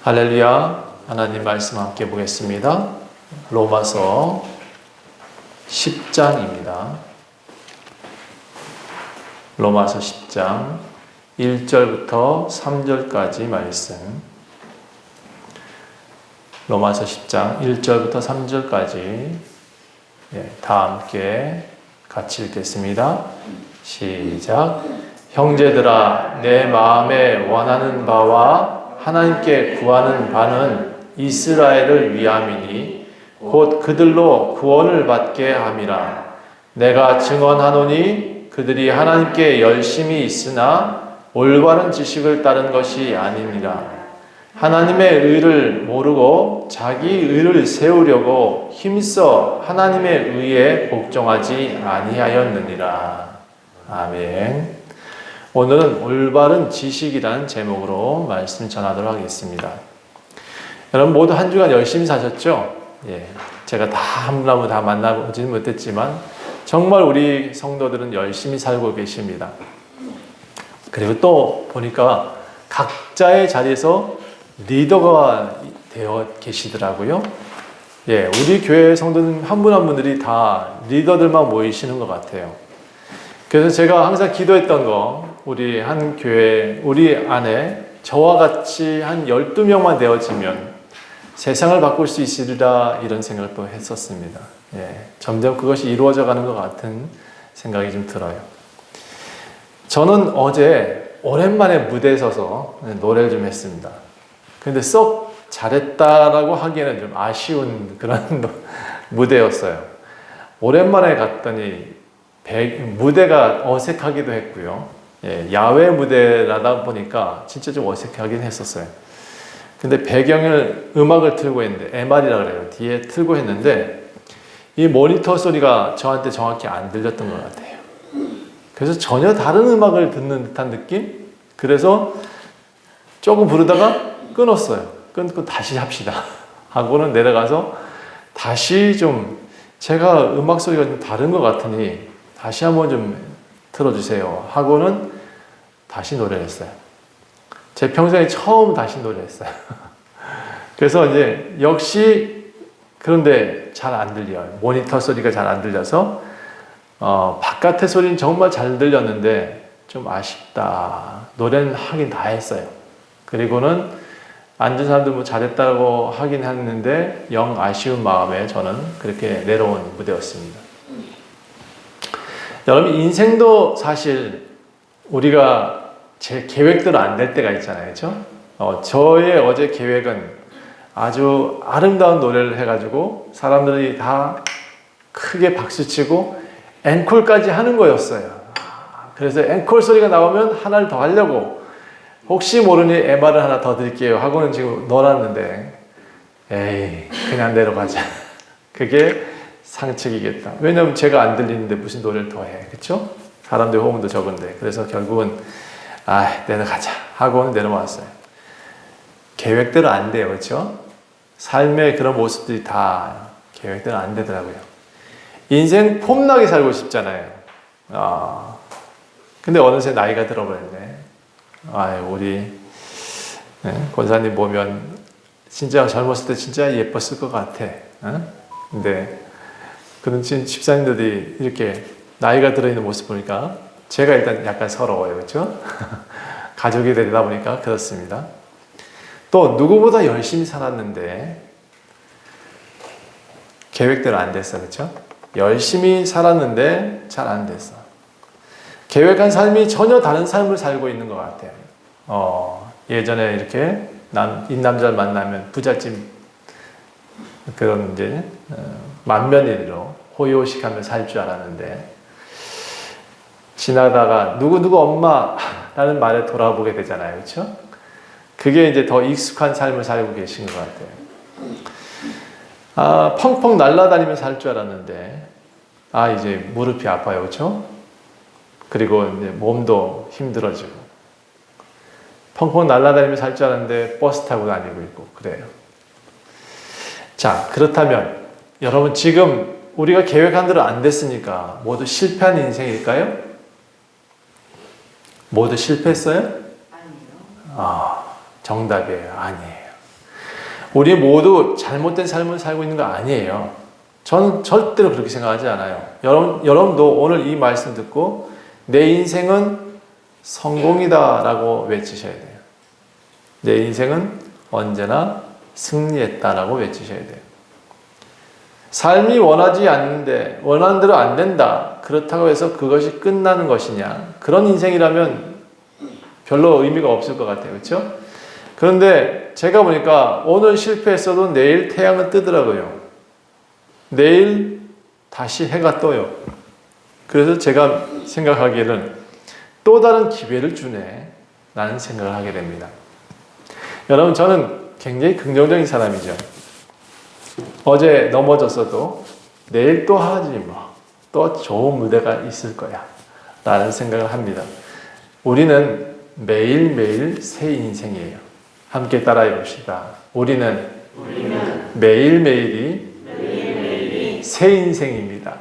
할렐루야. 하나님 말씀 함께 보겠습니다. 로마서 10장입니다. 로마서 10장 1절부터 3절까지 말씀. 로마서 10장 1절부터 3절까지 다 함께 같이 읽겠습니다. 시작. 형제들아, 내 마음에 원하는 바와 하나님께 구하는 바는 이스라엘을 위함이니 곧 그들로 구원을 받게 함이라. 내가 증언하노니 그들이 하나님께 열심히 있으나 올바른 지식을 따른 것이 아니니라. 하나님의 의를 모르고 자기 의를 세우려고 힘써 하나님의 의에 복종하지 아니하였느니라. 아멘. 오늘은 올바른 지식이라는 제목으로 말씀 전하도록 하겠습니다. 여러분 모두 한 주간 열심히 사셨죠? 제가 다 한 분 한 분 다 만나보지는 못했지만 정말 우리 성도들은 열심히 살고 계십니다. 그리고 또 보니까 각자의 자리에서 리더가 되어 계시더라고요. 우리 교회 성도는 한 분 한 분들이 다 리더들만 모이시는 것 같아요. 그래서 제가 항상 기도했던 거, 우리 한 교회, 우리 안에 저와 같이 한 12명만 되어지면 세상을 바꿀 수 있으리라, 이런 생각을 또 했었습니다. 점점 그것이 이루어져 가는 것 같은 생각이 좀 들어요. 저는 어제 오랜만에 무대에 서서 노래를 좀 했습니다. 근데 썩 잘했다라고 하기에는 좀 아쉬운 그런 무대였어요. 오랜만에 갔더니 무대가 어색하기도 했고요. 야외 무대라다 보니까 진짜 좀 어색하긴 했었어요. 근데 배경을 음악을 틀고 했는데, MR이라고 그래요. 뒤에 틀고 했는데 이 모니터 소리가 저한테 정확히 안 들렸던 것 같아요. 그래서 전혀 다른 음악을 듣는 듯한 느낌? 그래서 조금 부르다가 끊었어요. 끊고 다시 합시다 하고는 내려가서 다시 좀 제가 음악 소리가 좀 다른 것 같으니 다시 한번 좀 틀어주세요 하고는 다시 노래를 했어요. 제 평생에 처음 다시 노래를 했어요. 그래서 이제 역시 그런데 잘 안 들려요. 모니터 소리가 잘 안 들려서 바깥의 소리는 정말 잘 들렸는데 좀 아쉽다. 노래는 하긴 다 했어요. 그리고는 앉은 사람들 뭐 잘했다고 하긴 했는데 영 아쉬운 마음에 저는 그렇게 내려온 무대였습니다. 여러분, 인생도 사실 우리가 제 계획대로 안 될 때가 있잖아요. 그렇죠? 저의 어제 계획은 아주 아름다운 노래를 해가지고 사람들이 다 크게 박수치고 앵콜까지 하는 거였어요. 그래서 앵콜 소리가 나오면 하나를 더 하려고, 혹시 모르니 MR을 하나 더 드릴게요 하고는 지금 놀았는데, 에이 그냥 내려가자. 그게 상책이겠다. 왜냐면 제가 안 들리는데 무슨 노래를 더 해. 그쵸? 사람들 호응도 적은데. 그래서 결국은 내려가자 하고는 내려왔어요. 계획대로 안 돼요. 그쵸? 삶의 그런 모습들이 다 계획대로 안 되더라고요. 인생 폼나게 살고 싶잖아요. 근데 어느새 나이가 들어버렸네. 우리 권사님 보면 진짜 젊었을 때 진짜 예뻤을 것 같아. 근데 그런 집사님들이 이렇게 나이가 들어있는 모습 보니까 제가 일단 약간 서러워요. 그렇죠? 가족이 되다 보니까 그렇습니다. 또 누구보다 열심히 살았는데 계획대로 안 됐어. 그렇죠? 열심히 살았는데 잘 안 됐어. 계획한 삶이 전혀 다른 삶을 살고 있는 것 같아요. 예전에 이렇게 이 남자를 만나면 부잣집 그런 이제 만면일로 호의호식하며 살 줄 알았는데, 지나다가 누구누구 엄마라는 말에 돌아보게 되잖아요. 그렇죠? 그게 이제 더 익숙한 삶을 살고 계신 것 같아요. 펑펑 날아다니며 살 줄 알았는데 이제 무릎이 아파요. 그렇죠? 그리고 이제 몸도 힘들어지고, 펑펑 날아다니며 살 줄 알았는데 버스 타고 다니고 있고 그래요. 자, 그렇다면 여러분, 지금 우리가 계획한 대로 안 됐으니까 모두 실패한 인생일까요? 모두 실패했어요? 아니요. 정답이에요. 아니에요. 우리 모두 잘못된 삶을 살고 있는 거 아니에요. 저는 절대로 그렇게 생각하지 않아요. 여러분도 오늘 이 말씀 듣고 내 인생은 성공이다 라고 외치셔야 돼요. 내 인생은 언제나 승리했다라고 외치셔야 돼요. 삶이 원하지 않는데 원하는 대로 안 된다. 그렇다고 해서 그것이 끝나는 것이냐? 그런 인생이라면 별로 의미가 없을 것 같아요. 그렇죠? 그런데 제가 보니까 오늘 실패했어도 내일 태양은 뜨더라고요. 내일 다시 해가 떠요. 그래서 제가 생각하기에는 또 다른 기회를 주네 라는 생각을 하게 됩니다. 여러분, 저는 굉장히 긍정적인 사람이죠. 어제 넘어졌어도 내일 또 하지 뭐. 또 좋은 무대가 있을 거야 라는 생각을 합니다. 우리는 매일매일 새 인생이에요. 함께 따라해 봅시다. 우리는 매일매일이 새 인생입니다.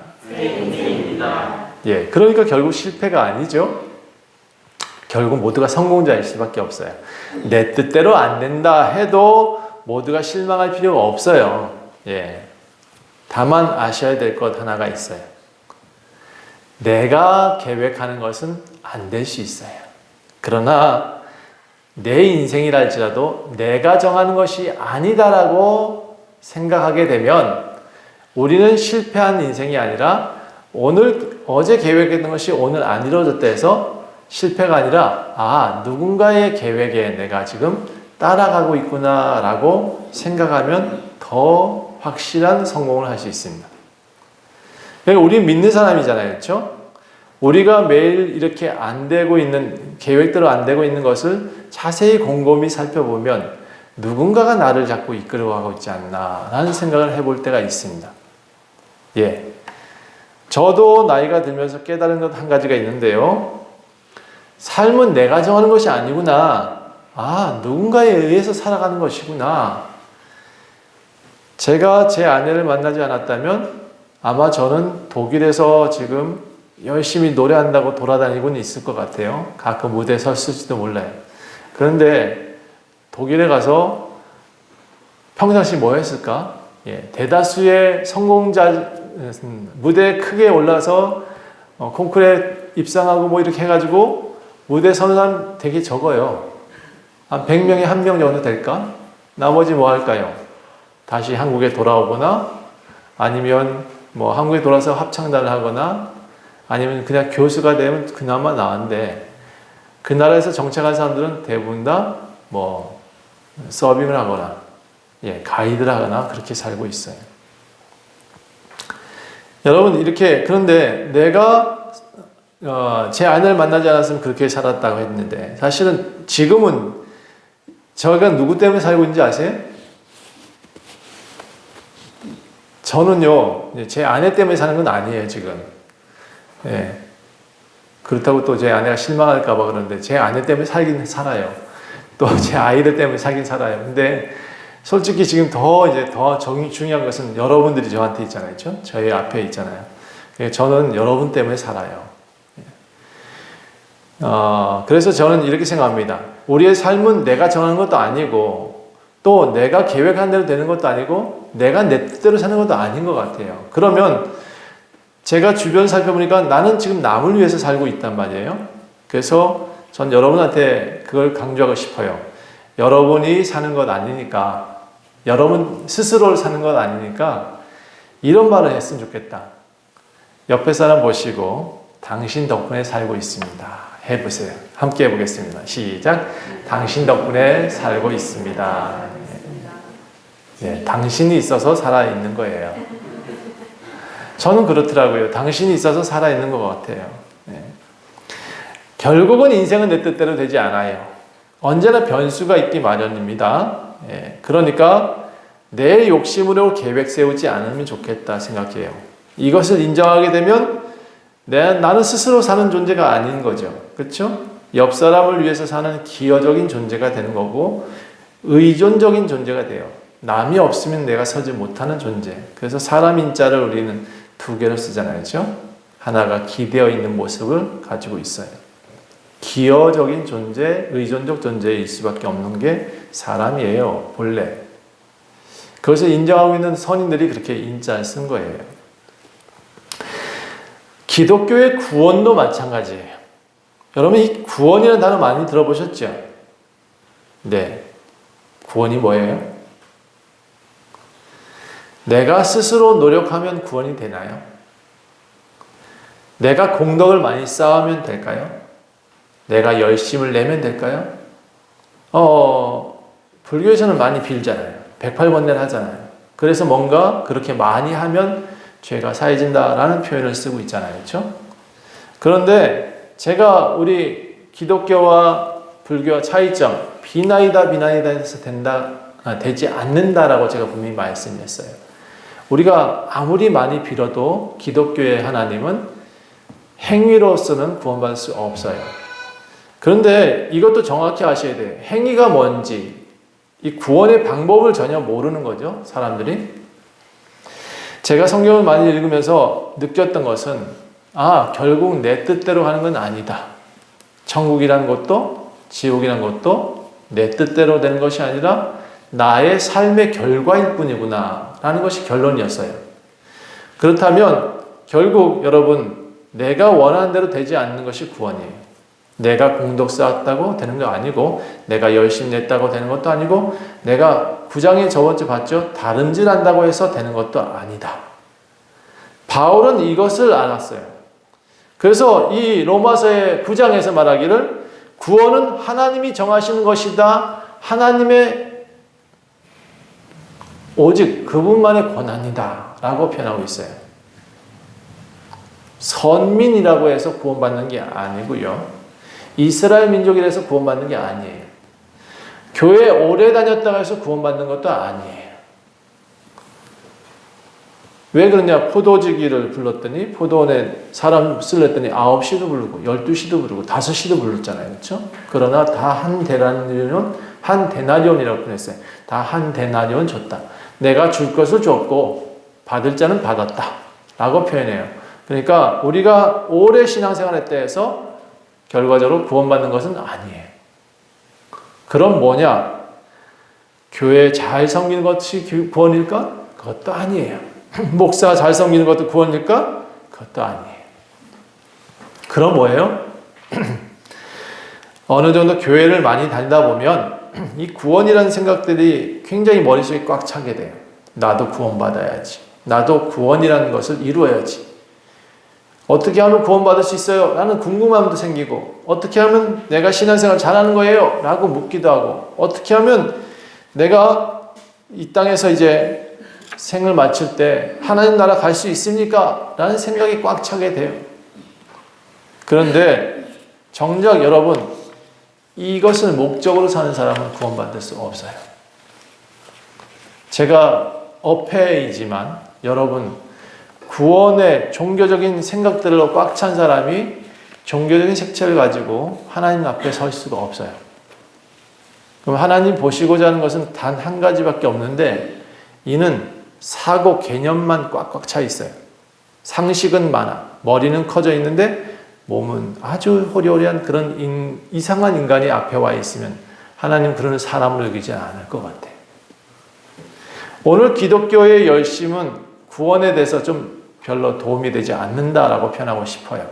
예, 그러니까 결국 실패가 아니죠. 결국 모두가 성공자일 수밖에 없어요. 내 뜻대로 안 된다 해도 모두가 실망할 필요가 없어요. 예. 다만 아셔야 될 것 하나가 있어요. 내가 계획하는 것은 안 될 수 있어요. 그러나 내 인생이라 할지라도 내가 정하는 것이 아니다라고 생각하게 되면 우리는 실패한 인생이 아니라 어제 계획했던 것이 오늘 안 이루어졌다 해서 실패가 아니라 누군가의 계획에 내가 지금 따라가고 있구나 라고 생각하면 더 확실한 성공을 할 수 있습니다. 그러니까 우리는 믿는 사람이잖아요. 그렇죠? 우리가 매일 이렇게 안 되고 있는, 계획대로 안 되고 있는 것을 자세히 곰곰이 살펴보면 누군가가 나를 자꾸 이끌어가고 있지 않나 라는 생각을 해볼 때가 있습니다. 예. 저도 나이가 들면서 깨달은 것 한 가지가 있는데요. 삶은 내가 정하는 것이 아니구나. 누군가에 의해서 살아가는 것이구나. 제가 제 아내를 만나지 않았다면 아마 저는 독일에서 지금 열심히 노래한다고 돌아다니고는 있을 것 같아요. 가끔 무대에 섰을지도 몰라요. 그런데 독일에 가서 평상시 뭐 했을까? 예, 대다수의 성공자 무대에 크게 올라서 콩쿠르에 입상하고 뭐 이렇게 해가지고 무대에 서는 사람 되게 적어요. 한 100명에 1명 정도 될까? 나머지 뭐 할까요? 다시 한국에 돌아오거나 아니면 뭐 한국에 돌아서 합창단을 하거나 아니면 그냥 교수가 되면 그나마 나은데 그 나라에서 정착한 사람들은 대부분 다 뭐 서빙을 하거나 가이드를 하거나 그렇게 살고 있어요. 여러분 그런데 내가 제 아내를 만나지 않았으면 그렇게 살았다고 했는데 사실은 지금은 제가 누구 때문에 살고 있는지 아세요? 저는요, 제 아내 때문에 사는 건 아니에요, 지금. 예. 그렇다고 또 제 아내가 실망할까봐 그러는데, 제 아내 때문에 살긴 살아요. 또 제 아이들 때문에 살긴 살아요. 근데 솔직히 지금 더 중요한 것은 여러분들이 저한테 있잖아요. 그렇죠? 저희 앞에 있잖아요. 저는 여러분 때문에 살아요. 그래서 저는 이렇게 생각합니다. 우리의 삶은 내가 정하는 것도 아니고 또 내가 계획한 대로 되는 것도 아니고 내가 내 뜻대로 사는 것도 아닌 것 같아요. 그러면 제가 주변 살펴보니까 나는 지금 남을 위해서 살고 있단 말이에요. 그래서 전 여러분한테 그걸 강조하고 싶어요. 여러분이 사는 것 아니니까, 여러분 스스로를 사는 것 아니니까 이런 말을 했으면 좋겠다. 옆에 사람 보시고 당신 덕분에 살고 있습니다. 해보세요. 함께 해보겠습니다. 시작. 당신 덕분에 살고 있습니다. 네, 당신이 있어서 살아있는 거예요. 저는 그렇더라고요. 당신이 있어서 살아있는 것 같아요. 네. 결국은 인생은 내 뜻대로 되지 않아요. 언제나 변수가 있기 마련입니다. 네. 그러니까 내 욕심으로 계획 세우지 않으면 좋겠다 생각해요. 이것을 인정하게 되면 나는 스스로 사는 존재가 아닌 거죠. 그렇죠? 옆 사람을 위해서 사는 기여적인 존재가 되는 거고 의존적인 존재가 돼요. 남이 없으면 내가 서지 못하는 존재. 그래서 사람 인자를 우리는 두 개로 쓰잖아요. 그렇죠? 하나가 기대어 있는 모습을 가지고 있어요. 기여적인 존재, 의존적 존재일 수밖에 없는 게 사람이에요. 본래. 그것을 인정하고 있는 선인들이 그렇게 인자를 쓴 거예요. 기독교의 구원도 마찬가지예요. 여러분 이 구원이라는 단어 많이 들어보셨죠? 네. 구원이 뭐예요? 내가 스스로 노력하면 구원이 되나요? 내가 공덕을 많이 쌓으면 될까요? 내가 열심을 내면 될까요? 불교에서는 많이 빌잖아요. 108번뇌를 하잖아요. 그래서 뭔가 그렇게 많이 하면 죄가 사해진다라는 표현을 쓰고 있잖아요. 그렇죠? 그런데 제가 우리 기독교와 불교와 차이점, 비나이다 해서 되지 않는다라고 제가 분명히 말씀했어요. 우리가 아무리 많이 빌어도 기독교의 하나님은 행위로서는 구원받을 수 없어요. 그런데 이것도 정확히 아셔야 돼요. 행위가 뭔지, 이 구원의 방법을 전혀 모르는 거죠, 사람들이. 제가 성경을 많이 읽으면서 느꼈던 것은, 결국 내 뜻대로 하는 건 아니다. 천국이라는 것도, 지옥이라는 것도 내 뜻대로 되는 것이 아니라 나의 삶의 결과일 뿐이구나 라는 것이 결론이었어요. 그렇다면 결국 여러분, 내가 원하는 대로 되지 않는 것이 구원이에요. 내가 공덕 쌓았다고 되는 거 아니고, 내가 열심히 냈다고 되는 것도 아니고, 내가 9장에 저번주 봤죠? 다름질 한다고 해서 되는 것도 아니다. 바울은 이것을 알았어요. 그래서 이 로마서의 9장에서 말하기를 구원은 하나님이 정하시는 것이다. 하나님의 오직 그분만의 권한이다 라고 표현하고 있어요. 선민이라고 해서 구원받는 게 아니고요. 이스라엘 민족이라서 구원받는 게 아니에요. 교회 오래 다녔다고 해서 구원받는 것도 아니에요. 왜 그러냐? 포도주기를 불렀더니 포도원에 사람 쓸랬더니 9시도 부르고 12시도 부르고 5시도 불렀잖아요. 그렇죠? 그러나 다 한 데나리온이라고 표현했어요. 다 한 데나리온 줬다. 내가 줄 것을 줬고 받을 자는 받았다 라고 표현해요. 그러니까 우리가 오래 신앙생활했다 해서 결과적으로 구원받는 것은 아니에요. 그럼 뭐냐? 교회 잘 섬기는 것이 구원일까? 그것도 아니에요. 목사 잘 섬기는 것도 구원일까? 그것도 아니에요. 그럼 뭐예요? 어느 정도 교회를 많이 다니다 보면 이 구원이라는 생각들이 굉장히 머릿속에 꽉 차게 돼요. 나도 구원받아야지. 나도 구원이라는 것을 이루어야지. 어떻게 하면 구원받을 수 있어요? 라는 궁금함도 생기고, 어떻게 하면 내가 신앙생활 잘하는 거예요? 라고 묻기도 하고, 어떻게 하면 내가 이 땅에서 이제 생을 마칠 때 하나님 나라 갈 수 있습니까? 라는 생각이 꽉 차게 돼요. 그런데 정작 여러분, 이것을 목적으로 사는 사람은 구원받을 수 없어요. 제가 어폐이지만 여러분, 구원의 종교적인 생각들로 꽉 찬 사람이 종교적인 색채를 가지고 하나님 앞에 설 수가 없어요. 그럼 하나님 보시고자 하는 것은 단 한 가지밖에 없는데, 이는 사고 개념만 꽉꽉 차 있어요. 상식은 많아. 머리는 커져 있는데 몸은 아주 호리호리한 그런 이상한 인간이 앞에 와 있으면 하나님 그런 사람을 여기지 않을 것 같아요. 오늘 기독교의 열심은 구원에 대해서 좀 별로 도움이 되지 않는다라고 표현하고 싶어요.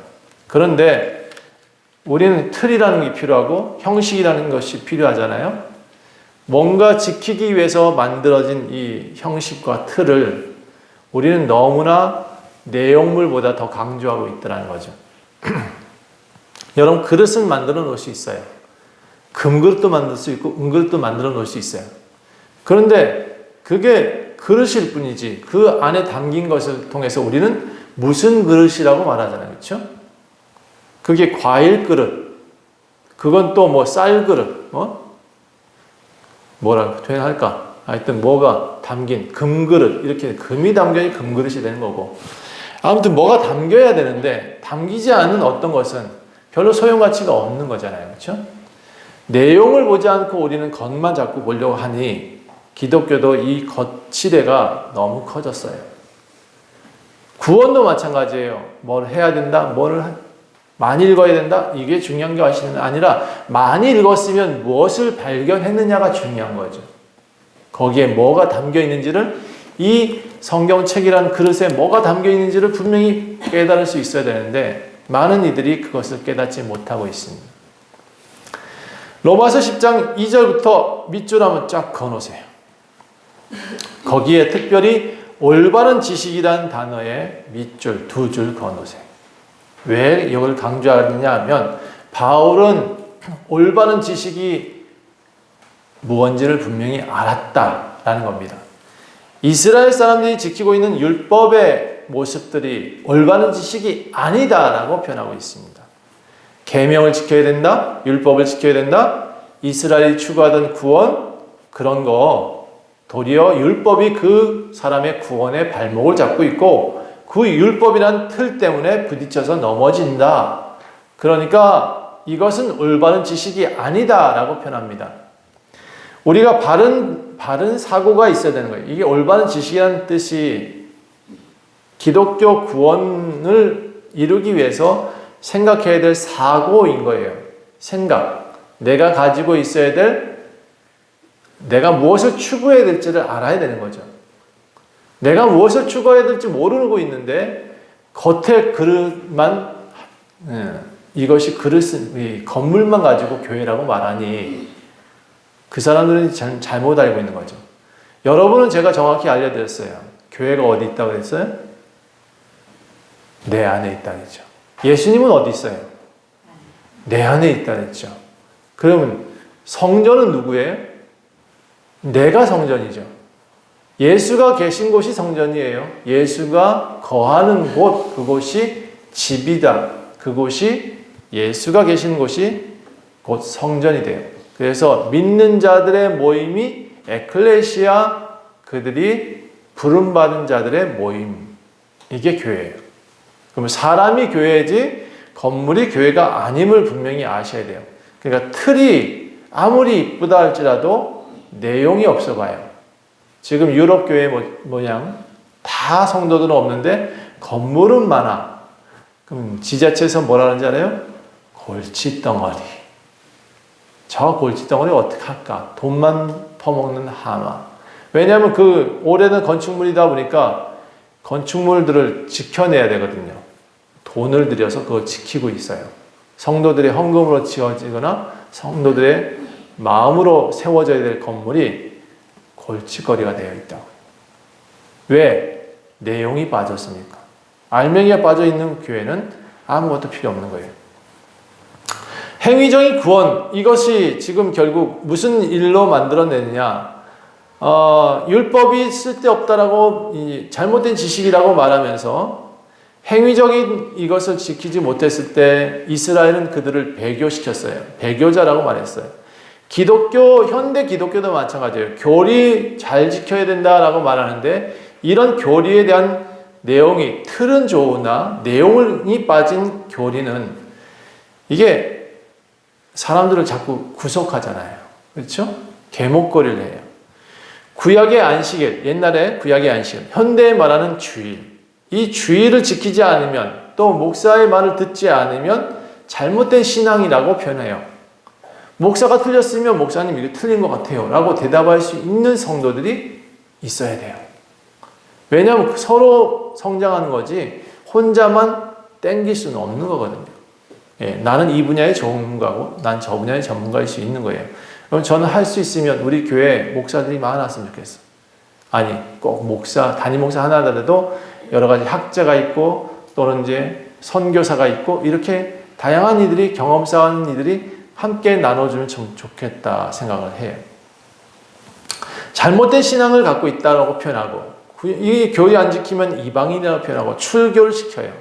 그런데 우리는 틀이라는 게 필요하고 형식이라는 것이 필요하잖아요. 뭔가 지키기 위해서 만들어진 이 형식과 틀을 우리는 너무나 내용물보다 더 강조하고 있다는 거죠. 여러분, 그릇은 만들어 놓을 수 있어요. 금그릇도 만들 수 있고 은그릇도 만들어 놓을 수 있어요. 그런데 그게 그릇일 뿐이지 그 안에 담긴 것을 통해서 우리는 무슨 그릇이라고 말하잖아요. 그렇죠? 그게 과일 그릇, 그건 또 뭐 쌀 그릇, 뭐라고 표현할까? 하여튼 뭐가 담긴 금그릇, 이렇게 금이 담겨야 금그릇이 되는 거고, 아무튼 뭐가 담겨야 되는데 담기지 않은 어떤 것은 별로 소용가치가 없는 거잖아요. 그렇죠? 내용을 보지 않고 우리는 겉만 자꾸 보려고 하니 기독교도 이 거치대가 너무 커졌어요. 구원도 마찬가지예요. 뭘 해야 된다, 많이 읽어야 된다, 이게 중요한 게 아니라 많이 읽었으면 무엇을 발견했느냐가 중요한 거죠. 거기에 뭐가 담겨 있는지를, 이 성경책이라는 그릇에 뭐가 담겨 있는지를 분명히 깨달을 수 있어야 되는데 많은 이들이 그것을 깨닫지 못하고 있습니다. 로마서 10장 2절부터 밑줄 한번 쫙 그어놓으세요. 거기에 특별히 올바른 지식이라는 단어에 밑줄 2줄 그어놓으세요. 왜 이걸 강조하느냐 하면 바울은 올바른 지식이 무언지를 분명히 알았다라는 겁니다. 이스라엘 사람들이 지키고 있는 율법의 모습들이 올바른 지식이 아니다라고 표현하고 있습니다. 계명을 지켜야 된다, 율법을 지켜야 된다, 이스라엘이 추구하던 구원, 그런 거 도리어 율법이 그 사람의 구원의 발목을 잡고 있고 그 율법이란 틀 때문에 부딪혀서 넘어진다. 그러니까 이것은 올바른 지식이 아니다라고 표현합니다. 우리가 바른 사고가 있어야 되는 거예요. 이게 올바른 지식이라는 뜻이 기독교 구원을 이루기 위해서 생각해야 될 사고인 거예요. 생각. 내가 가지고 있어야 될, 내가 무엇을 추구해야 될지를 알아야 되는 거죠. 내가 무엇을 추구해야 될지 모르고 있는데 겉에 그릇만, 이것이 그릇, 건물만 가지고 교회라고 말하니 그 사람들은 잘못 알고 있는 거죠. 여러분은 제가 정확히 알려드렸어요. 교회가 어디 있다고 그랬어요? 내 안에 있다고 했죠. 예수님은 어디 있어요? 내 안에 있다고 했죠. 그러면 성전은 누구예요? 내가 성전이죠. 예수가 계신 곳이 성전이에요. 예수가 거하는 곳, 그곳이 집이다. 그곳이 예수가 계신 곳이 곧 성전이 돼요. 그래서 믿는 자들의 모임이 에클레시아, 그들이 부름받은 자들의 모임. 이게 교회예요. 그러면 사람이 교회지 건물이 교회가 아님을 분명히 아셔야 돼요. 그러니까 틀이 아무리 이쁘다 할지라도 내용이 없어 봐요. 지금 유럽 교회 모양 다 성도들은 없는데 건물은 많아. 그럼 지자체에서 뭐라 하는지 알아요? 골칫덩어리. 저 골칫덩어리 어떻게 할까? 돈만 퍼먹는 하마. 왜냐하면 그 오래된 건축물이다 보니까 건축물들을 지켜내야 되거든요. 돈을 들여서 그걸 지키고 있어요. 성도들의 헌금으로 지어지거나 성도들의 마음으로 세워져야 될 건물이 골칫거리가 되어 있다고. 왜? 내용이 빠졌습니까? 알맹이가 빠져있는 교회는 아무것도 필요 없는 거예요. 행위적인 구원, 이것이 지금 결국 무슨 일로 만들어내느냐. 율법이 쓸데없다라고 잘못된 지식이라고 말하면서 행위적인 이것을 지키지 못했을 때 이스라엘은 그들을 배교시켰어요. 배교자라고 말했어요. 현대 기독교도 마찬가지예요. 교리 잘 지켜야 된다라고 말하는데 이런 교리에 대한 내용이, 틀은 좋으나 내용이 빠진 교리는 이게 사람들을 자꾸 구속하잖아요. 그렇죠? 계목거리를 해요. 구약의 안식일, 옛날에 구약의 안식일, 현대에 말하는 주일. 이 주일을 지키지 않으면, 또 목사의 말을 듣지 않으면 잘못된 신앙이라고 표현해요. 목사가 틀렸으면 목사님 이게 틀린 것 같아요 라고 대답할 수 있는 성도들이 있어야 돼요. 왜냐하면 서로 성장하는 거지 혼자만 땡길 수는 없는 거거든요. 나는 이 분야의 전문가고 난 저 분야의 전문가일 수 있는 거예요. 그럼 저는 할 수 있으면 우리 교회에 목사들이 많았으면 좋겠어. 아니 꼭 담임 목사 하나더라도 여러 가지 학자가 있고 또는 이제 선교사가 있고 이렇게 다양한 이들이 경험 쌓은 이들이 함께 나눠주면 좀 좋겠다 생각을 해요. 잘못된 신앙을 갖고 있다고 표현하고 이 교리 안 지키면 이방인이라고 표현하고 출교를 시켜요.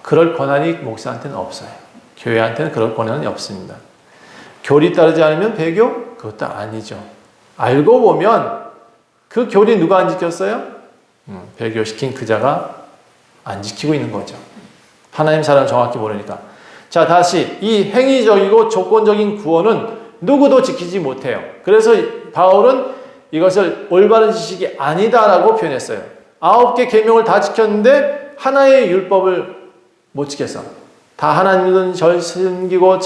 그럴 권한이 목사한테는 없어요. 교회한테는 그럴 권한이 없습니다. 교리 따르지 않으면 배교? 그것도 아니죠. 알고 보면 그 교리 누가 안 지켰어요? 배교시킨 그 자가 안 지키고 있는 거죠. 하나님 사랑을 정확히 모르니까. 자, 다시 이 행위적이고 조건적인 구원은 누구도 지키지 못해요. 그래서 바울은 이것을 올바른 지식이 아니다라고 표현했어요. 9개 계명을 다 지켰는데 하나의 율법을 못 지켰어. 다 하나님을 잘 섬기고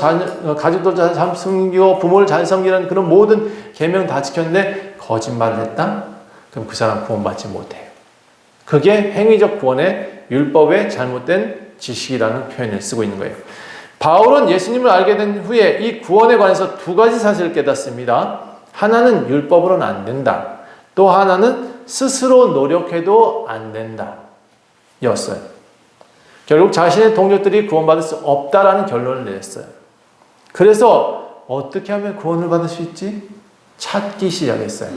가족도 잘 섬기고 부모를 잘 섬기는 그런 모든 계명 다 지켰는데 거짓말을 했다? 그럼 그 사람 구원받지 못해요. 그게 행위적 구원의 율법의 잘못된 지식이라는 표현을 쓰고 있는 거예요. 바울은 예수님을 알게 된 후에 이 구원에 관해서 두 가지 사실을 깨닫습니다. 하나는 율법으로는 안 된다. 또 하나는 스스로 노력해도 안 된다. 였어요. 결국 자신의 동료들이 구원받을 수 없다라는 결론을 내렸어요. 그래서 어떻게 하면 구원을 받을 수 있지? 찾기 시작했어요.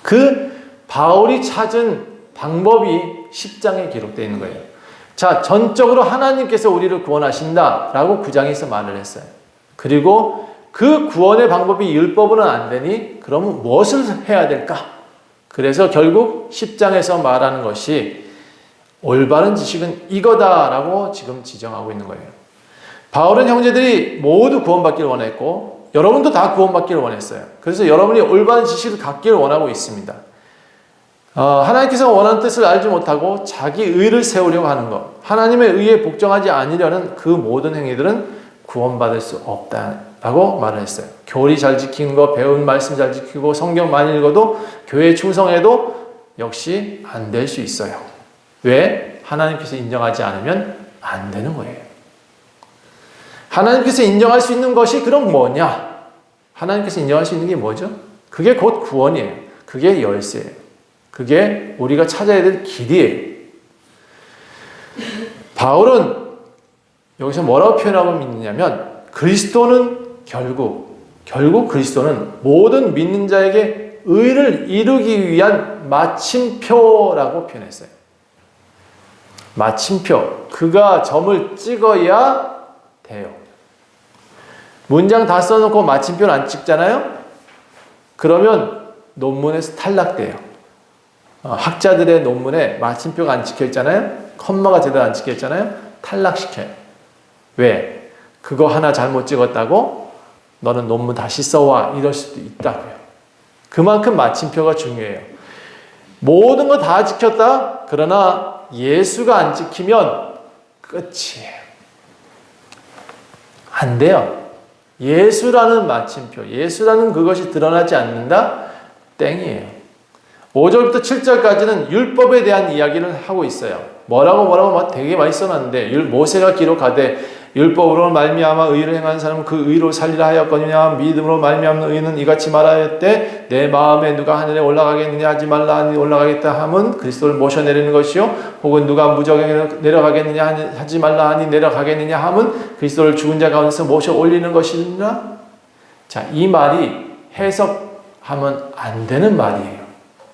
그 바울이 찾은 방법이 10장에 기록되어 있는 거예요. 자, 전적으로 하나님께서 우리를 구원하신다라고 9장에서 말을 했어요. 그리고 그 구원의 방법이 율법으로는 안 되니 그러면 무엇을 해야 될까? 그래서 결국 10장에서 말하는 것이 올바른 지식은 이거다라고 지금 지정하고 있는 거예요. 바울은 형제들이 모두 구원받기를 원했고 여러분도 다 구원받기를 원했어요. 그래서 여러분이 올바른 지식을 갖기를 원하고 있습니다. 하나님께서 원하는 뜻을 알지 못하고 자기 의를 세우려고 하는 것, 하나님의 의에 복종하지 않으려는 그 모든 행위들은 구원받을 수 없다라고 말을 했어요. 교리 잘 지키는 거, 배운 말씀 잘 지키고 성경 많이 읽어도 교회에 충성해도 역시 안 될 수 있어요. 왜? 하나님께서 인정하지 않으면 안 되는 거예요. 하나님께서 인정할 수 있는 것이 그럼 뭐냐? 하나님께서 인정할 수 있는 게 뭐죠? 그게 곧 구원이에요. 그게 열쇠예요. 그게 우리가 찾아야 될 길이에요. 바울은 여기서 뭐라고 표현하고 있느냐면 그리스도는 결국 그리스도는 모든 믿는 자에게 의를 이루기 위한 마침표라고 표현했어요. 마침표. 그가 점을 찍어야 돼요. 문장 다 써놓고 마침표를 안 찍잖아요? 그러면 논문에서 탈락돼요. 학자들의 논문에 마침표가 안 찍혀 있잖아요? 컴마가 제대로 안 찍혀 있잖아요? 탈락시켜요. 왜? 그거 하나 잘못 찍었다고? 너는 논문 다시 써와. 이럴 수도 있다고요. 그만큼 마침표가 중요해요. 모든 거 다 지켰다? 그러나 예수가 안 지키면 끝이에요. 안 돼요. 예수라는 마침표, 예수라는 그것이 드러나지 않는다? 땡이에요. 5절부터 7절까지는 율법에 대한 이야기를 하고 있어요. 뭐라고 되게 많이 써놨는데 모세가 기록하되 율법으로 말미암아 의를 행하는 사람은 그 의로 살리라 하였거니와 믿음으로 말미암는 의는 이같이 말하였되 내 마음에 누가 하늘에 올라가겠느냐 하지 말라 하니 올라가겠다 함은 그리스도를 모셔내리는 것이요 혹은 누가 무저갱에 내려가겠느냐 하지 말라 하니 내려가겠느냐 함은 그리스도를 죽은 자 가운데서 모셔 올리는 것이니라. 자, 이 말이 해석하면 안 되는 말이에요.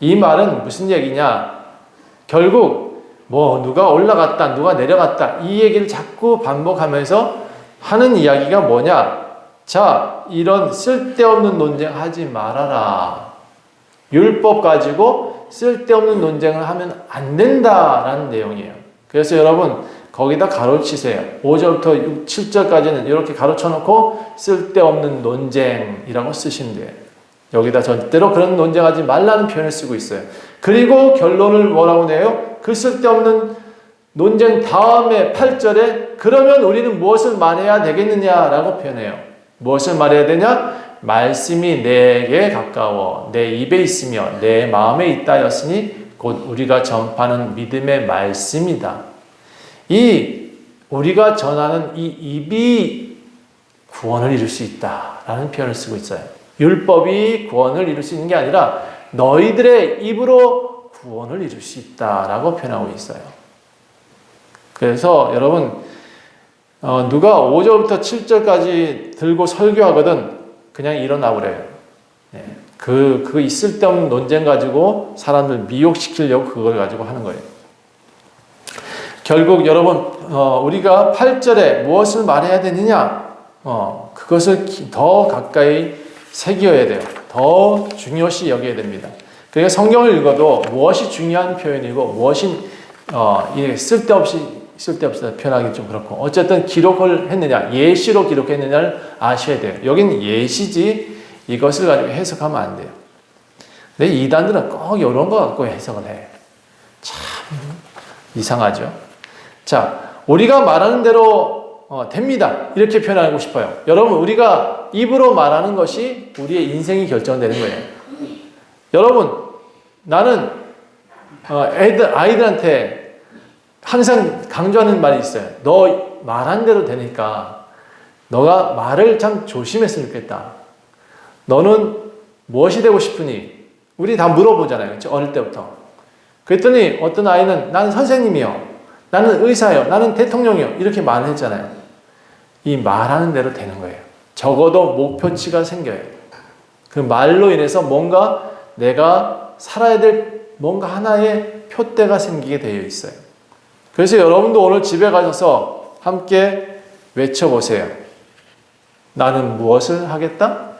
이 말은 무슨 얘기냐? 결국 누가 올라갔다, 누가 내려갔다 이 얘기를 자꾸 반복하면서 하는 이야기가 뭐냐? 자, 이런 쓸데없는 논쟁 하지 말아라. 율법 가지고 쓸데없는 논쟁을 하면 안 된다라는 내용이에요. 그래서 여러분 거기다 가로치세요. 5절부터 7절까지는 이렇게 가로쳐놓고 쓸데없는 논쟁이라고 쓰시면 돼요. 여기다 절대로 그런 논쟁하지 말라는 표현을 쓰고 있어요. 그리고 결론을 뭐라고 내요? 그 쓸데없는 논쟁 다음에 8절에 그러면 우리는 무엇을 말해야 되겠느냐라고 표현해요. 무엇을 말해야 되냐? 말씀이 내게 가까워 내 입에 있으며 내 마음에 있다였으니 곧 우리가 전파하는 믿음의 말씀이다. 이 우리가 전하는 이 입이 구원을 이룰 수 있다라는 표현을 쓰고 있어요. 율법이 구원을 이룰 수 있는 게 아니라 너희들의 입으로 구원을 이룰 수 있다라고 표현하고 있어요. 그래서 여러분 누가 5절부터 7절까지 들고 설교하거든 그냥 일어나 버려요. 그 있을 데 없는 논쟁 가지고 사람들 미혹시키려고 그걸 가지고 하는 거예요. 결국 여러분 우리가 8절에 무엇을 말해야 되느냐? 그것을 더 가까이 새겨야 돼요. 더 중요시 여겨야 됩니다. 그러니까 성경을 읽어도 무엇이 중요한 표현이고 무엇이 쓸데없이 표현하기 좀 그렇고 어쨌든 기록을 했느냐 예시로 기록했느냐를 아셔야 돼요. 여긴 예시지 이것을 가지고 해석하면 안 돼요. 근데 이단들은 꼭 이런 거 갖고 해석을 해. 참 이상하죠. 자, 우리가 말하는 대로 됩니다. 이렇게 표현하고 싶어요. 여러분, 우리가 입으로 말하는 것이 우리의 인생이 결정되는 거예요. 여러분, 나는 아이들한테 항상 강조하는 말이 있어요. 너 말한 대로 되니까 너가 말을 참 조심했으면 좋겠다. 너는 무엇이 되고 싶으니? 우리 다 물어보잖아요. 어릴 때부터. 그랬더니 어떤 아이는 나는 선생님이요. 나는 의사요. 나는 대통령이요. 이렇게 말을 했잖아요. 이 말하는 대로 되는 거예요. 적어도 목표치가 생겨요. 그 말로 인해서 뭔가 내가 살아야 될 뭔가 하나의 표대가 생기게 되어 있어요. 그래서 여러분도 오늘 집에 가셔서 함께 외쳐보세요. 나는 무엇을 하겠다?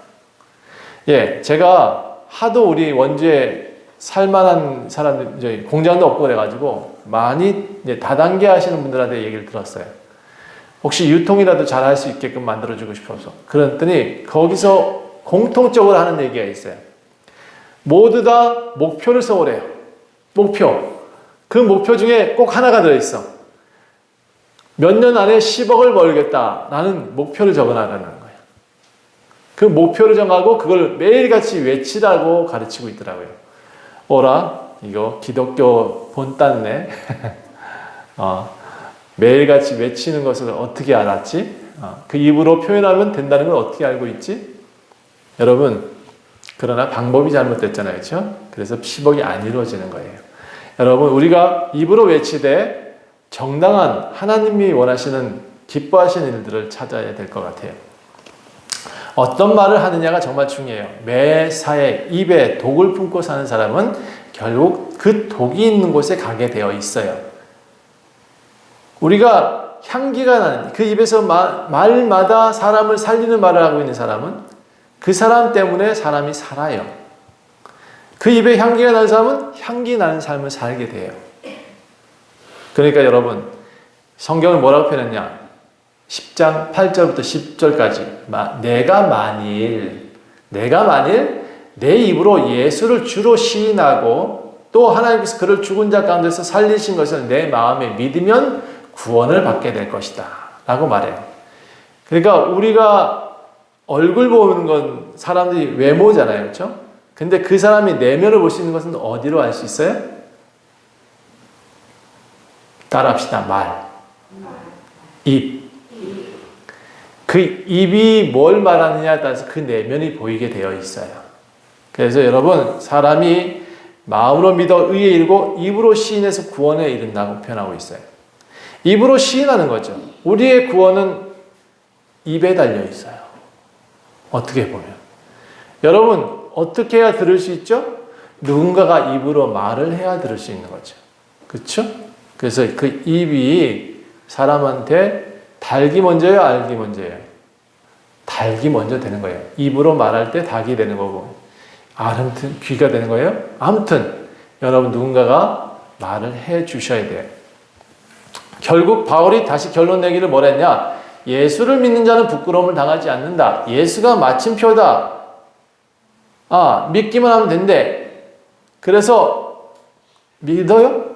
예, 제가 하도 우리 원주에 살만한 사람들, 이제 공장도 없고 그래가지고 많이 이제 다단계 하시는 분들한테 얘기를 들었어요. 혹시 유통이라도 잘 할 수 있게끔 만들어주고 싶어서. 그랬더니 거기서 공통적으로 하는 얘기가 있어요. 모두 다 목표를 써오래요. 목표. 그 목표 중에 꼭 하나가 들어있어. 몇 년 안에 10억을 벌겠다라는 목표를 적어나가는 거예요. 그 목표를 정하고 그걸 매일같이 외치라고 가르치고 있더라고요. 오라, 이거 기독교 본땄네. 매일같이 외치는 것을 어떻게 알았지? 그 입으로 표현하면 된다는 걸 어떻게 알고 있지? 여러분, 그러나 방법이 잘못됐잖아요. 그렇죠? 그래서 10억이 안 이루어지는 거예요. 여러분, 우리가 입으로 외치되 정당한 하나님이 원하시는 기뻐하시는 일들을 찾아야 될 것 같아요. 어떤 말을 하느냐가 정말 중요해요. 매사에 입에 독을 품고 사는 사람은 결국 그 독이 있는 곳에 가게 되어 있어요. 우리가 향기가 나는 그 입에서 말마다 사람을 살리는 말을 하고 있는 사람은 그 사람 때문에 사람이 살아요. 그 입에 향기가 나는 사람은 향기 나는 삶을 살게 돼요. 그러니까 여러분, 성경을 뭐라고 표현했냐? 10장 8절부터 10절까지 내가 만일 내 입으로 예수를 주로 시인하고 또 하나님께서 그를 죽은 자 가운데서 살리신 것을 내 마음에 믿으면 구원을 받게 될 것이다 라고 말해요. 그러니까 우리가 얼굴 보는 건 사람들이 외모잖아요. 그렇죠? 근데 그 사람이 내면을 볼 수 있는 것은 어디로 알 수 있어요? 따라합시다. 말. 입. 그 입이 뭘 말하느냐에 따라서 그 내면이 보이게 되어 있어요. 그래서 여러분, 사람이 마음으로 믿어 의에 이르고 입으로 시인해서 구원에 이른다고 표현하고 있어요. 입으로 시인하는 거죠. 우리의 구원은 입에 달려 있어요. 어떻게 보면. 여러분, 어떻게 해야 들을 수 있죠? 누군가가 입으로 말을 해야 들을 수 있는 거죠. 그렇죠? 그래서 그 입이 사람한테 닭이 먼저예요? 알기 먼저예요? 닭이 먼저 되는 거예요. 입으로 말할 때 닭이 되는 거고 아무튼 귀가 되는 거예요. 아무튼 여러분 누군가가 말을 해 주셔야 돼요. 결국 바울이 다시 결론 내기를 뭐라 했냐? 예수를 믿는 자는 부끄러움을 당하지 않는다. 예수가 마침표다. 믿기만 하면 된대. 그래서 믿어요?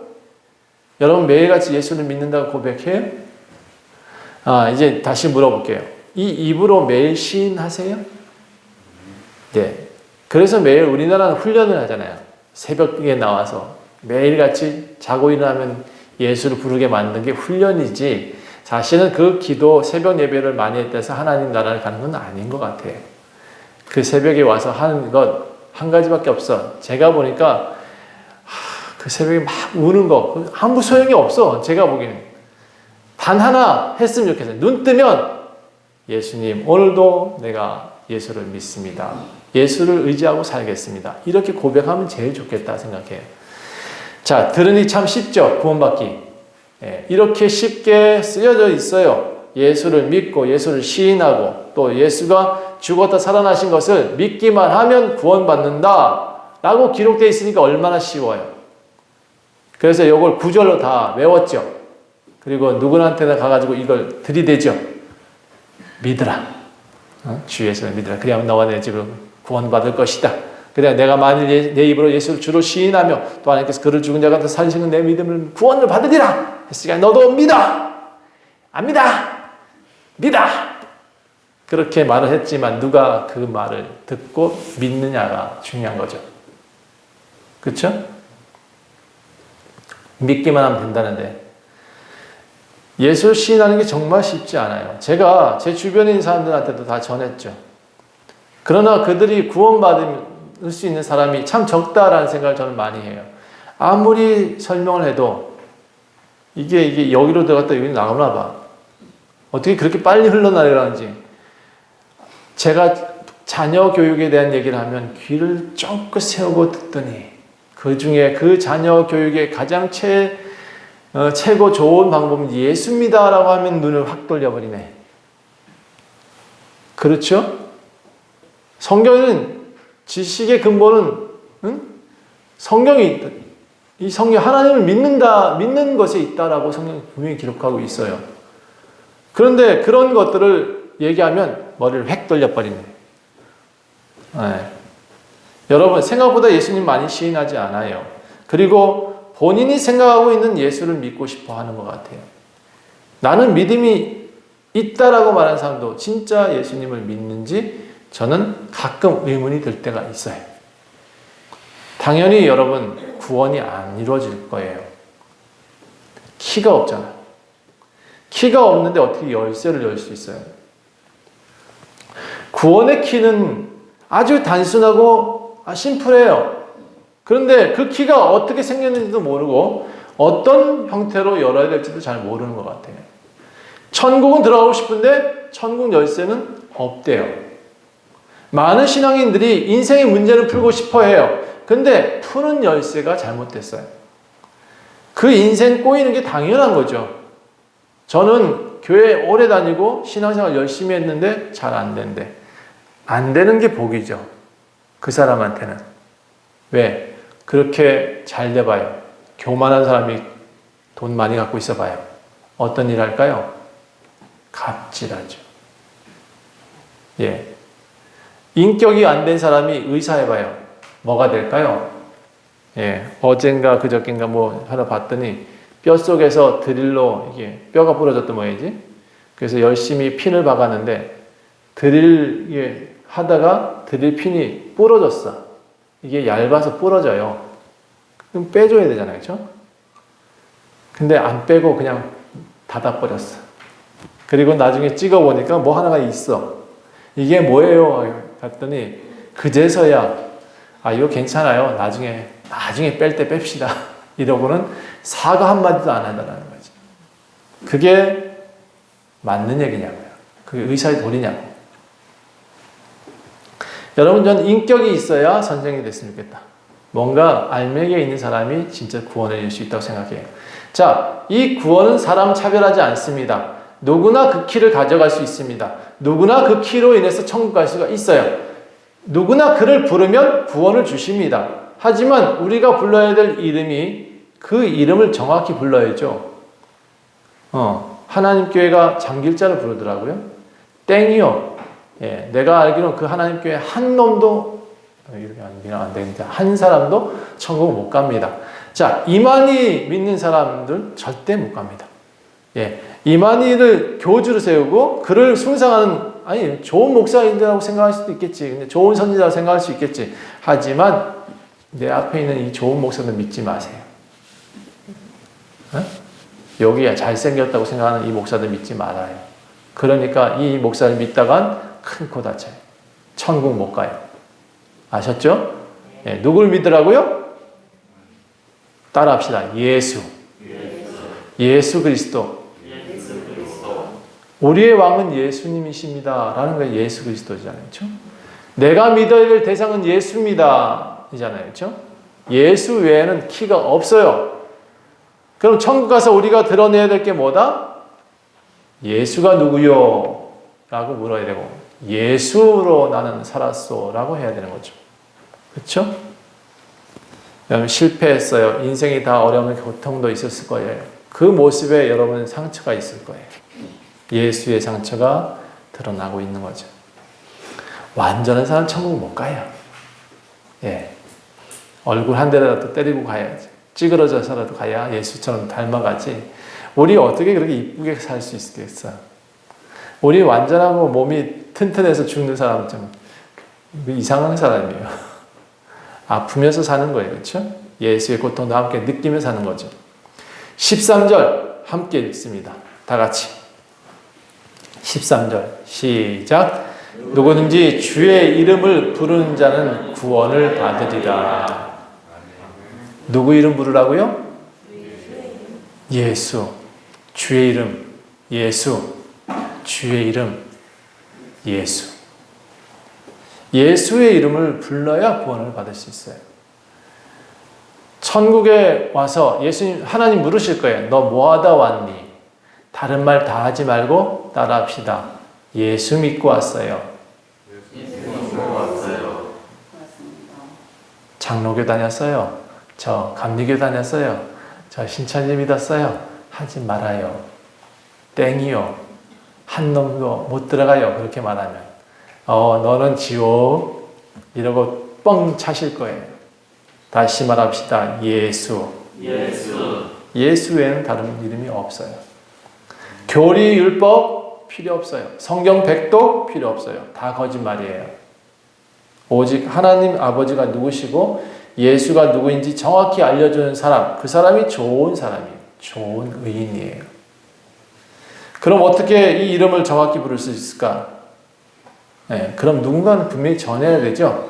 여러분 매일같이 예수를 믿는다고 고백해요? 이제 다시 물어볼게요. 이 입으로 매일 시인하세요? 네. 그래서 매일 우리나라는 훈련을 하잖아요. 새벽에 나와서 매일같이 자고 일어나면 예수를 부르게 만든 게 훈련이지 사실은 그 기도 새벽 예배를 많이 했다 해서 하나님 나라를 가는 건 아닌 것 같아요. 그 새벽에 와서 하는 것 한 가지밖에 없어. 제가 보니까 그 새벽에 막 우는 거 아무 소용이 없어. 제가 보기에는. 단 하나 했으면 좋겠어요. 눈 뜨면 예수님 오늘도 내가 예수를 믿습니다. 예수를 의지하고 살겠습니다. 이렇게 고백하면 제일 좋겠다 생각해요. 자, 들으니 참 쉽죠? 구원받기. 이렇게 쉽게 쓰여져 있어요. 예수를 믿고 예수를 시인하고 또 예수가 죽었다 살아나신 것을 믿기만 하면 구원받는다 라고 기록되어 있으니까 얼마나 쉬워요. 그래서 이걸 구절로 다 외웠죠. 그리고 누구한테나 가가지고 이걸 들이대죠. 믿으라. 주 예수를 믿으라. 그래야 너와 내 집을 구원받을 것이다. 그래야 내가 만일 내 입으로 예수를 주로 시인하며 또 하나님께서 그를 죽은 자 가운데 살리시는 내 믿음을 구원을 받으리라. 했으니까 너도 믿어. 압니다! 믿다! 그렇게 말을 했지만 누가 그 말을 듣고 믿느냐가 중요한 거죠. 그렇죠? 믿기만 하면 된다는데 예수를 시인하는 게 정말 쉽지 않아요. 제가 제 주변에 있는 사람들한테도 다 전했죠. 그러나 그들이 구원받을 수 있는 사람이 참 적다라는 생각을 저는 많이 해요. 아무리 설명을 해도 이게 여기로 들어갔다 여기 나가나 봐. 어떻게 그렇게 빨리 흘러나가는지. 제가 자녀 교육에 대한 얘기를 하면 귀를 쫑긋 세우고 듣더니 그 중에 그 자녀 교육의 가장 최고 좋은 방법은 예수입니다라고 하면 눈을 확 돌려버리네. 그렇죠? 성경에는 지식의 근본은 성경이 있다. 이 성경 하나님을 믿는 것에 있다라고 성경이 분명히 기록하고 있어요. 그런데 그런 것들을 얘기하면 머리를 획 돌려버리네. 네. 여러분 생각보다 예수님 많이 시인하지 않아요. 그리고 본인이 생각하고 있는 예수를 믿고 싶어 하는 것 같아요. 나는 믿음이 있다라고 말하는 사람도 진짜 예수님을 믿는지 저는 가끔 의문이 들 때가 있어요. 당연히 여러분 구원이 안 이루어질 거예요. 키가 없잖아. 키가 없는데 어떻게 열쇠를 열 수 있어요? 구원의 키는 아주 단순하고 심플해요. 그런데 그 키가 어떻게 생겼는지도 모르고 어떤 형태로 열어야 될지도 잘 모르는 것 같아요. 천국은 들어가고 싶은데 천국 열쇠는 없대요. 많은 신앙인들이 인생의 문제를 풀고 싶어 해요. 근데 푸는 열쇠가 잘못됐어요. 그 인생 꼬이는 게 당연한 거죠. 저는 교회 오래 다니고 신앙생활 열심히 했는데 잘 안 된대. 안 되는 게 복이죠. 그 사람한테는. 왜? 그렇게 잘 돼봐요. 교만한 사람이 돈 많이 갖고 있어봐요. 어떤 일 할까요? 갑질하죠. 예. 인격이 안 된 사람이 의사 해봐요. 뭐가 될까요? 예. 어젠가 그저께인가 뭐 하나 봤더니 뼛속에서 드릴로 이게 뼈가 부러졌던 모양이지. 그래서 열심히 핀을 박았는데 드릴 하다가 드릴 핀이 부러졌어. 이게 얇아서 부러져요. 그럼 빼줘야 되잖아요. 그렇죠? 근데 안 빼고 그냥 닫아버렸어. 그리고 나중에 찍어보니까 뭐 하나가 있어. 이게 뭐예요? 봤더니 그제서야 이거 괜찮아요. 나중에 뺄 때 뺍시다. 이러고는 사과 한마디도 안 한다는 거지. 그게 맞는 얘기냐고요. 그게 의사의 도리냐고. 여러분, 전 인격이 있어야 선생이 됐으면 좋겠다. 뭔가 알맹이에 있는 사람이 진짜 구원을 이룰 수 있다고 생각해요. 자, 이 구원은 사람 차별하지 않습니다. 누구나 그 키를 가져갈 수 있습니다. 누구나 그 키로 인해서 천국 갈 수가 있어요. 누구나 그를 부르면 구원을 주십니다. 하지만 우리가 불러야 될 이름이 그 이름을 정확히 불러야죠. 하나님 교회가 장길자를 부르더라고요. 땡이요. 예, 내가 알기로는 그 하나님 교회 한 놈도 이렇게 안 되는데 한 사람도 천국 못 갑니다. 자, 이만희 믿는 사람들 절대 못 갑니다. 예, 이만희를 교주로 세우고 그를 숭상하는 좋은 목사인이라고 생각할 수도 있겠지. 근데 좋은 선지자라고 생각할 수 있겠지. 하지만 내 앞에 있는 이 좋은 목사는 믿지 마세요. 여기야 잘생겼다고 생각하는 이 목사들 믿지 말아요. 그러니까 이 목사를 믿다간 큰 코 다쳐요. 천국 못 가요. 아셨죠? 예, 누굴 믿으라고요? 따라합시다. 예수 그리스도. 우리의 왕은 예수님이십니다. 라는 게 예수 그리스도잖아요. 그렇죠? 내가 믿어야 될 대상은 예수입니다. 이잖아요. 그렇죠? 예수 외에는 키가 없어요. 그럼 천국 가서 우리가 드러내야 될 게 뭐다? 예수가 누구요? 라고 물어야 되고 예수로 나는 살았소 라고 해야 되는 거죠. 그렇죠? 여러분 실패했어요. 인생이 다 어려운 고통도 있었을 거예요. 그 모습에 여러분 상처가 있을 거예요. 예수의 상처가 드러나고 있는 거죠. 완전한 사람 천국 못 가요. 예. 얼굴 한 대라도 때리고 가야지. 찌그러져서라도 가야 예수처럼 닮아가지. 우리 어떻게 그렇게 이쁘게 살 수 있겠어? 우리 완전하고 몸이 튼튼해서 죽는 사람 좀 이상한 사람이에요. 아프면서 사는 거예요. 그렇죠? 예수의 고통도 함께 느끼며 사는 거죠. 13절 함께 읽습니다. 다 같이. 13절 시작. 누구든지 주의 이름을 부르는 자는 구원을 받으리라. 누구 이름 부르라고요? 예수. 주의 이름 예수. 주의 이름 예수. 예수의 이름을 불러야 구원을 받을 수 있어요. 천국에 와서 예수님, 하나님 물으실 거예요. 너 뭐하다 왔니? 다른 말 다 하지 말고 따라합시다. 예수 믿고 왔어요. 장로교 다녔어요. 저 감리교 다녔어요. 저 신천지 믿었어요. 하지 말아요. 땡이요. 한 놈도 못 들어가요. 그렇게 말하면. 너는 지옥. 이러고 뻥 차실 거예요. 다시 말합시다. 예수. 예수 외에는 다른 이름이 없어요. 교리, 율법 필요 없어요. 성경 백독 필요 없어요. 다 거짓말이에요. 오직 하나님 아버지가 누구시고 예수가 누구인지 정확히 알려주는 사람, 그 사람이 좋은 사람이에요. 좋은 의인이에요. 그럼 어떻게 이 이름을 정확히 부를 수 있을까? 네, 그럼 누군가는 분명히 전해야 되죠.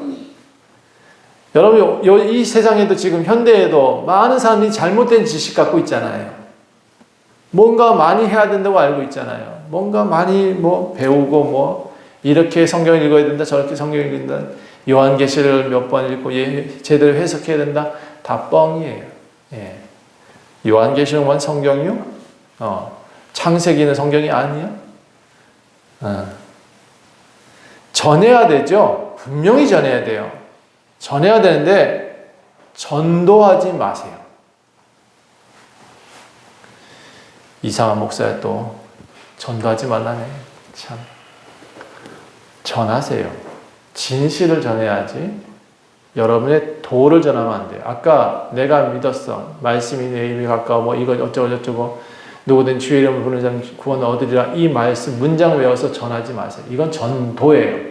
여러분, 이 세상에도 지금 현대에도 많은 사람들이 잘못된 지식 갖고 있잖아요. 뭔가 많이 해야 된다고 알고 있잖아요. 뭔가 많이 배우고 이렇게 성경을 읽어야 된다, 저렇게 성경을 읽어야 된다, 요한계시를 몇 번 읽고 제대로 해석해야 된다. 다 뻥이에요. 예. 요한계시록만 성경이요? 창세기는 성경이 아니야? 전해야 되죠. 분명히 전해야 돼요. 전해야 되는데 전도하지 마세요. 이상한 목사야 또 전도하지 말라네. 참. 전하세요. 진실을 전해야지. 여러분의 도를 전하면 안 돼요. 아까 내가 믿었어. 말씀이 내 입에 가까워. 이거 어쩌고 누구든 주의 이름을 부르는 자는 구원을 얻으리라. 이 말씀 문장 외워서 전하지 마세요. 이건 전도예요.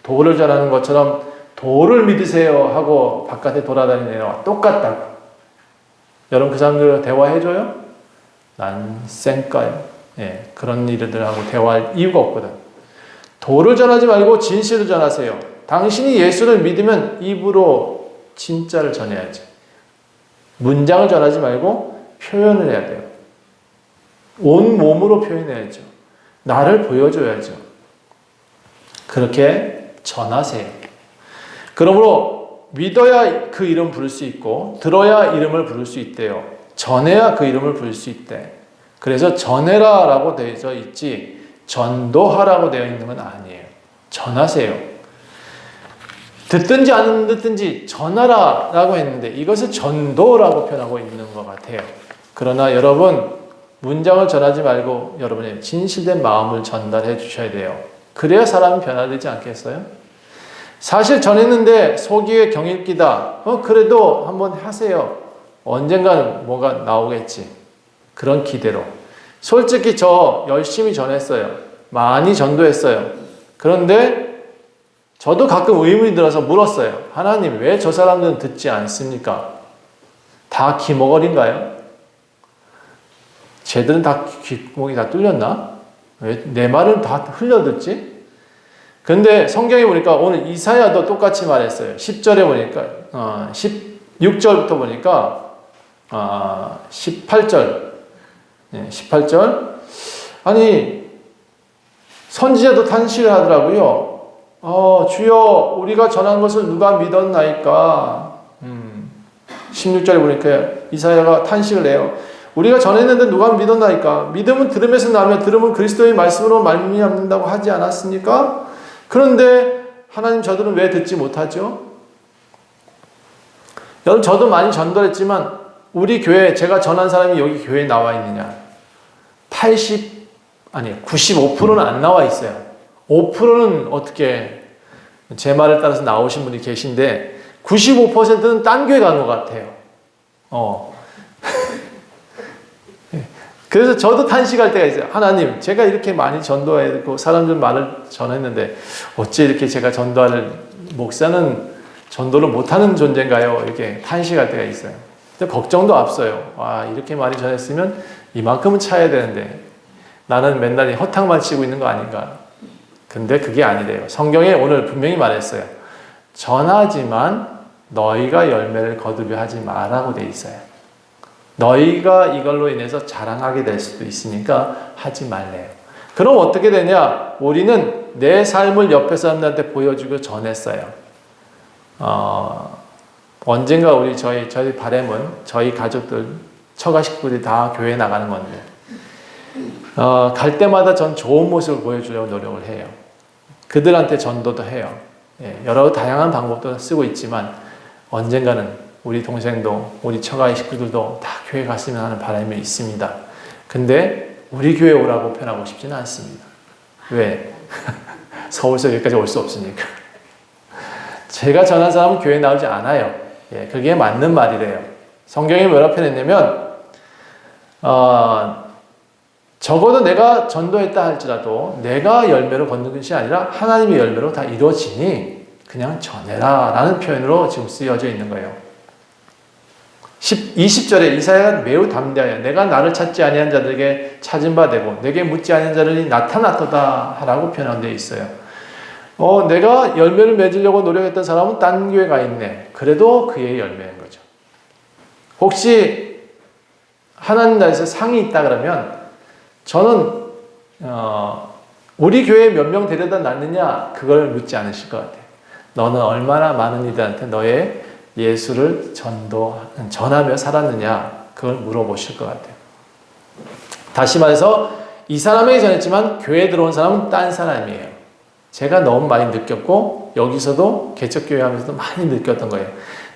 도를 전하는 것처럼 도를 믿으세요 하고 바깥에 돌아다니는 애와 똑같다고. 여러분 그 사람들과 대화해줘요? 난 쌩까요. 예, 그런 일들하고 대화할 이유가 없거든. 도를 전하지 말고 진실을 전하세요. 당신이 예수를 믿으면 입으로 진짜를 전해야지. 문장을 전하지 말고 표현을 해야 돼요. 온 몸으로 표현해야죠. 나를 보여줘야죠. 그렇게 전하세요. 그러므로 믿어야 그 이름 부를 수 있고 들어야 이름을 부를 수 있대요. 전해야 그 이름을 부를 수 있대. 그래서 전해라 라고 되어 있지 전도하라고 되어 있는 건 아니에요. 전하세요. 듣든지 안 듣든지 전하라 라고 했는데 이것을 전도라고 표현하고 있는 것 같아요. 그러나 여러분 문장을 전하지 말고 여러분의 진실된 마음을 전달해 주셔야 돼요. 그래야 사람이 변화되지 않겠어요? 사실 전했는데 속이에 경일기다. 그래도 한번 하세요. 언젠가는 뭐가 나오겠지. 그런 기대로. 솔직히 저 열심히 전했어요. 많이 전도했어요. 그런데 저도 가끔 의문이 들어서 물었어요. 하나님 왜 저 사람들은 듣지 않습니까? 다 기머거린가요? 쟤들은 다 귓목이 다 뚫렸나? 왜 내 말은 다 흘려듣지? 근데 성경에 보니까 오늘 이사야도 똑같이 말했어요. 10절에 보니까 16절부터 보니까 18절 18절 아니 선지자도 탄식을 하더라고요. 주여 우리가 전한 것을 누가 믿었나이까. 16절에 보니까 이사야가 탄식을 해요. 우리가 전했는데 누가 믿었나이까. 믿음은 들음에서 나며 들음은 그리스도의 말씀으로 말미암는다고 하지 않았습니까? 그런데 하나님 저들은 왜 듣지 못하죠? 여러분 저도 많이 전도했지만 우리 교회 제가 전한 사람이 여기 교회에 나와 있느냐? 95%는 안 나와 있어요. 5%는 어떻게 제 말을 따라서 나오신 분이 계신데 95%는 딴 교회 간 것 같아요. 그래서 저도 탄식할 때가 있어요. 하나님, 제가 이렇게 많이 전도하고 사람들 말을 전했는데 어째 이렇게 제가 전도할 목사는 전도를 못하는 존재인가요? 이렇게 탄식할 때가 있어요. 근데 걱정도 앞서요. 와, 이렇게 많이 전했으면 이만큼은 차야 되는데 나는 맨날 허탕만 치고 있는 거 아닌가? 근데 그게 아니래요. 성경에 오늘 분명히 말했어요. 전하지만 너희가 열매를 거두려 하지 마라고 돼 있어요. 너희가 이걸로 인해서 자랑하게 될 수도 있으니까 하지 말래요. 그럼 어떻게 되냐? 우리는 내 삶을 옆에 사람들한테 보여주고 전했어요. 언젠가 저희 바람은 저희 가족들, 처가 식구들이 다 교회 나가는 건데, 갈 때마다 전 좋은 모습을 보여주려고 노력을 해요. 그들한테 전도도 해요. 예, 여러 다양한 방법도 쓰고 있지만, 언젠가는 우리 동생도, 우리 처가의 식구들도 다 교회 갔으면 하는 바람이 있습니다. 근데 우리 교회 오라고 표현하고 싶지는 않습니다. 왜? 서울서 여기까지 올 수 없으니까. 제가 전한 사람은 교회 나오지 않아요. 예, 그게 맞는 말이래요. 성경에 뭐라고 표현했냐면, 적어도 내가 전도했다 할지라도 내가 열매로 걷는 것이 아니라 하나님의 열매로 다 이루어지니 그냥 전해라 라는 표현으로 지금 쓰여져 있는 거예요. 20절에 이사야가 매우 담대하여 내가 나를 찾지 아니한 자들에게 찾은 바 되고 내게 묻지 아니한 자들이 나타났도다 하라고 표현되어 있어요. 내가 열매를 맺으려고 노력했던 사람은 딴 교회 가 있네. 그래도 그의 열매인 거죠. 혹시 하나님 나라에서 상이 있다 그러면 저는 우리 교회에 몇 명 데려다 놨느냐 그걸 묻지 않으실 것 같아요. 너는 얼마나 많은 이들한테 너의 예수를 전하며 살았느냐 그걸 물어보실 것 같아요. 다시 말해서 이 사람에게 전했지만 교회에 들어온 사람은 딴 사람이에요. 제가 너무 많이 느꼈고 여기서도 개척교회 하면서도 많이 느꼈던 거예요.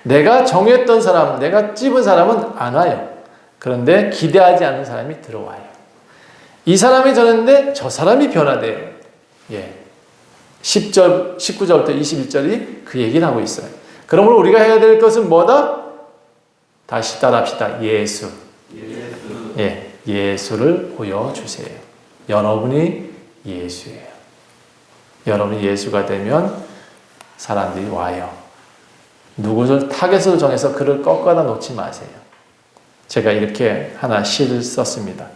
내가 정했던 사람, 내가 찝은 사람은 안 와요. 그런데 기대하지 않는 사람이 들어와요. 이 사람이 전했는데 저 사람이 변화돼요. 예. 19절부터 21절이 그 얘기를 하고 있어요. 그러므로 우리가 해야 될 것은 뭐다? 다시 따라합시다. 예수. 예, 예수를 보여주세요. 여러분이 예수예요. 여러분이 예수가 되면 사람들이 와요. 누구를 타겟으로 정해서 그를 꺾어다 놓지 마세요. 제가 이렇게 하나 시를 썼습니다.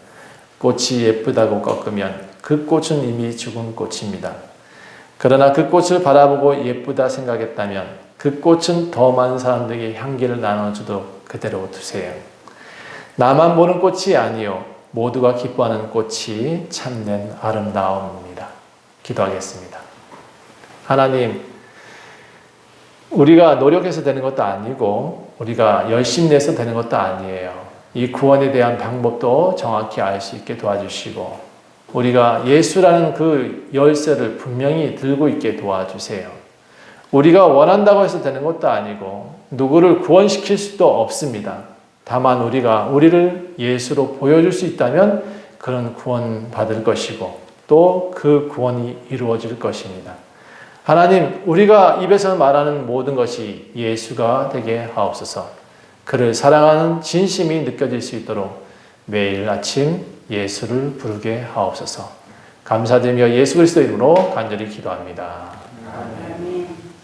꽃이 예쁘다고 꺾으면 그 꽃은 이미 죽은 꽃입니다. 그러나 그 꽃을 바라보고 예쁘다 생각했다면 그 꽃은 더 많은 사람들에게 향기를 나눠주도록 그대로 두세요. 나만 보는 꽃이 아니요 모두가 기뻐하는 꽃이 참된 아름다움입니다. 기도하겠습니다. 하나님, 우리가 노력해서 되는 것도 아니고 우리가 열심히 내서 되는 것도 아니에요. 이 구원에 대한 방법도 정확히 알 수 있게 도와주시고 우리가 예수라는 그 열쇠를 분명히 들고 있게 도와주세요. 우리가 원한다고 해서 되는 것도 아니고 누구를 구원시킬 수도 없습니다. 다만 우리를 예수로 보여줄 수 있다면 그런 구원 받을 것이고 또 그 구원이 이루어질 것입니다. 하나님, 우리가 입에서 말하는 모든 것이 예수가 되게 하옵소서. 그를 사랑하는 진심이 느껴질 수 있도록 매일 아침 예수를 부르게 하옵소서. 감사드리며 예수 그리스도 이름으로 간절히 기도합니다.